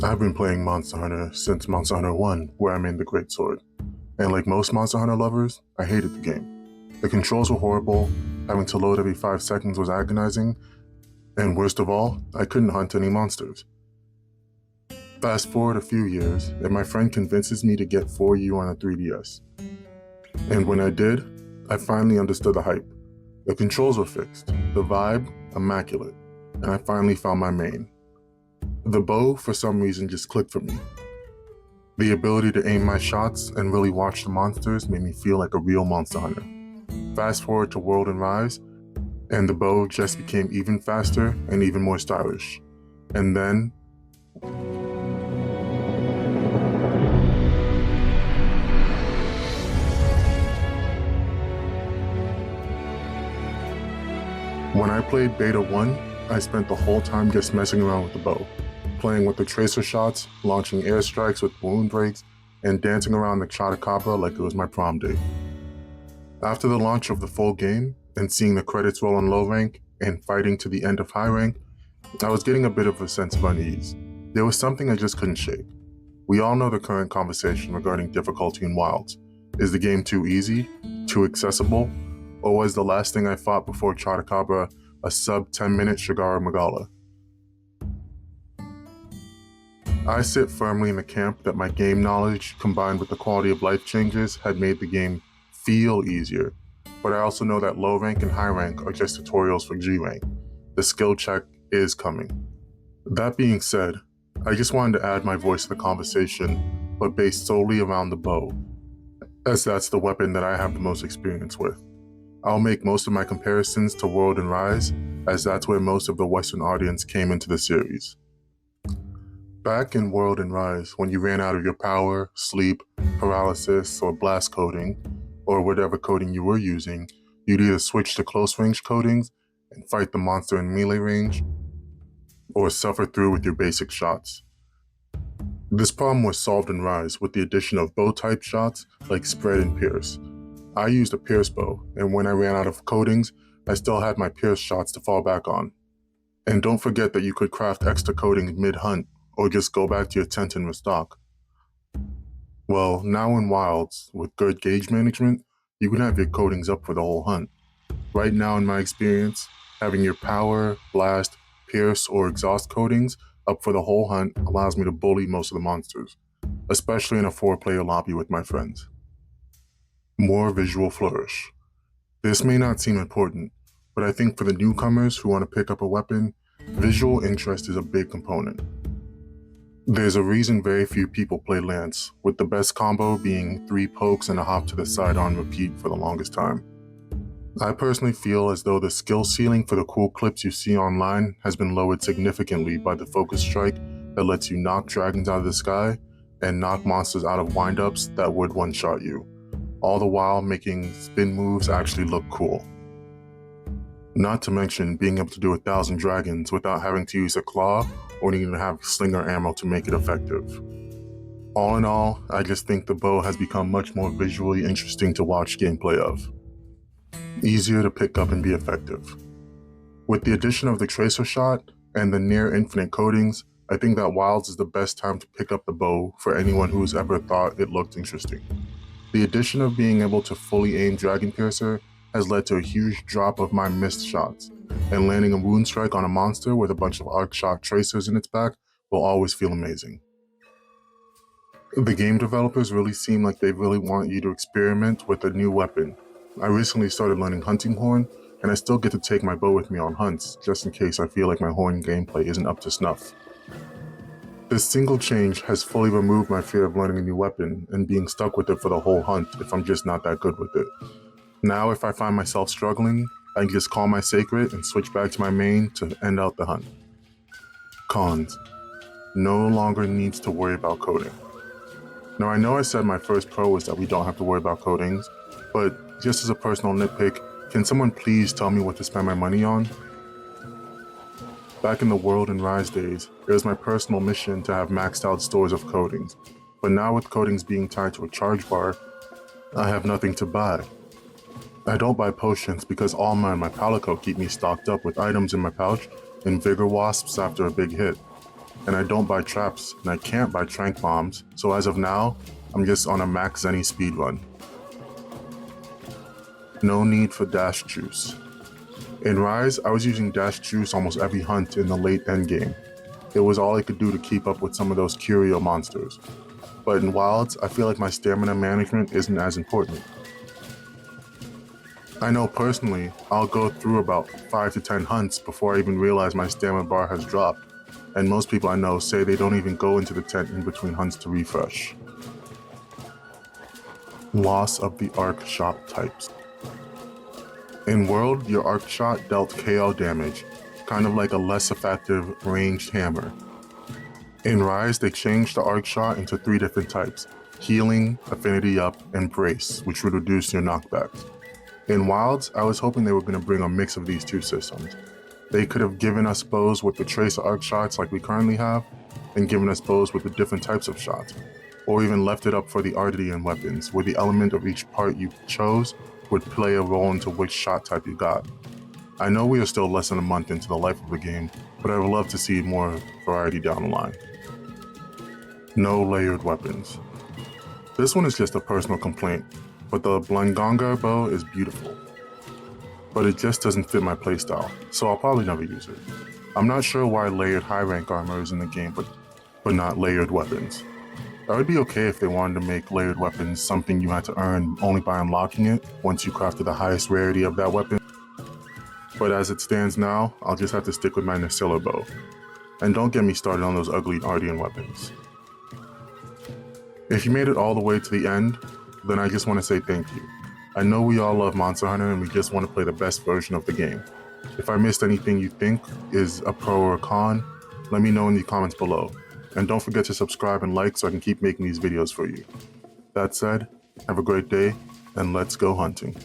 I've been playing Monster Hunter since Monster Hunter 1, where I made the Great Sword. And like most Monster Hunter lovers, I hated the game. The controls were horrible, having to load every 5 seconds was agonizing, and worst of all, I couldn't hunt any monsters. Fast forward a few years, and my friend convinces me to get 4U on a 3DS. And when I did, I finally understood the hype. The controls were fixed, the vibe, immaculate, and I finally found my main. The bow, for some reason, just clicked for me. The ability to aim my shots and really watch the monsters made me feel like a real monster hunter. Fast forward to World and Rise, and the bow just became even faster and even more stylish. And then... when I played Beta 1, I spent the whole time just messing around with the bow, playing with the tracer shots, launching airstrikes with balloon breaks, and dancing around the Chotacabra like it was my prom date. After the launch of the full game, and seeing the credits roll on low rank, and fighting to the end of high rank, I was getting a bit of a sense of unease. There was something I just couldn't shake. We all know the current conversation regarding difficulty in Wilds. Is the game too easy? Too accessible? Or was the last thing I fought before Chotacabra a sub 10-minute Shigara Magala? I sit firmly in the camp that my game knowledge combined with the quality of life changes had made the game feel easier, but I also know that low rank and high rank are just tutorials for G rank. The skill check is coming. That being said, I just wanted to add my voice to the conversation, but based solely around the bow, as that's the weapon that I have the most experience with. I'll make most of my comparisons to World and Rise, as that's where most of the Western audience came into the series. Back in World and Rise, when you ran out of your power, sleep, paralysis, or blast coding, or whatever coding you were using, you'd either switch to close range codings and fight the monster in melee range, or suffer through with your basic shots. This problem was solved in Rise with the addition of bow type shots like spread and pierce. I used a pierce bow, and when I ran out of codings, I still had my pierce shots to fall back on. And don't forget that you could craft extra codings mid-hunt, or just go back to your tent and restock. Well, now in Wilds, with good gauge management, you can have your codings up for the whole hunt. Right now in my experience, having your power, blast, pierce, or exhaust codings up for the whole hunt allows me to bully most of the monsters, especially in a 4-player lobby with my friends. More visual flourish. This may not seem important, but I think for the newcomers who want to pick up a weapon, visual interest is a big component. There's a reason very few people play Lance, with the best combo being 3 pokes and a hop to the side on repeat for the longest time. I personally feel as though the skill ceiling for the cool clips you see online has been lowered significantly by the focus strike that lets you knock dragons out of the sky and knock monsters out of windups that would one-shot you, all the while making spin moves actually look cool. Not to mention being able to do 1,000 dragons without having to use a claw or needing to have slinger ammo to make it effective. All in all, I just think the bow has become much more visually interesting to watch gameplay of. Easier to pick up and be effective. With the addition of the tracer shot and the near infinite codings, I think that Wilds is the best time to pick up the bow for anyone who's ever thought it looked interesting. The addition of being able to fully aim Dragon Piercer has led to a huge drop of my missed shots, and landing a wound strike on a monster with a bunch of arc shot tracers in its back will always feel amazing. The game developers really seem like they really want you to experiment with a new weapon. I recently started learning Hunting Horn, and I still get to take my bow with me on hunts, just in case I feel like my horn gameplay isn't up to snuff. This single change has fully removed my fear of learning a new weapon and being stuck with it for the whole hunt if I'm just not that good with it. Now if I find myself struggling, I can just call my Seikrets and switch back to my main to end out the hunt. Cons. No longer needs to worry about coding. Now I know I said my first pro is that we don't have to worry about codings, but just as a personal nitpick, can someone please tell me what to spend my money on? Back in the World and Rise days, it was my personal mission to have maxed out stores of codings, but now with codings being tied to a charge bar, I have nothing to buy. I don't buy potions because Alma and my Palico keep me stocked up with items in my pouch and vigor wasps after a big hit. and I don't buy traps, and I can't buy trank bombs, so as of now, I'm just on a max Zenny speedrun. No need for dash juice. In Rise, I was using dash juice almost every hunt in the late endgame. It was all I could do to keep up with some of those curio monsters. But in Wilds, I feel like my stamina management isn't as important. I know personally, I'll go through about 5 to 10 hunts before I even realize my stamina bar has dropped, and most people I know say they don't even go into the tent in between hunts to refresh. Loss of the arc shot types. In World, your arc shot dealt KO damage, kind of like a less effective ranged hammer. In Rise, they changed the arc shot into 3 different types: healing, affinity up, and brace, which would reduce your knockbacks. In Wilds, I was hoping they were going to bring a mix of these two systems. They could have given us bows with the tracer arc shots like we currently have, and given us bows with the different types of shots, or even left it up for the Ardian weapons, where the element of each part you chose would play a role into which shot type you got. I know we are still less than a month into the life of the game, but I would love to see more variety down the line. No layered weapons. This one is just a personal complaint, but the Blangonga bow is beautiful. But it just doesn't fit my playstyle, so I'll probably never use it. I'm not sure why layered high rank armor is in the game, but not layered weapons. I would be okay if they wanted to make layered weapons something you had to earn only by unlocking it once you crafted the highest rarity of that weapon. But as it stands now, I'll just have to stick with my Nacilla bow. And don't get me started on those ugly Ardian weapons. If you made it all the way to the end, then I just want to say thank you. I know we all love Monster Hunter and we just want to play the best version of the game. If I missed anything you think is a pro or a con, let me know in the comments below. And don't forget to subscribe and like so I can keep making these videos for you. That said, have a great day, and let's go hunting.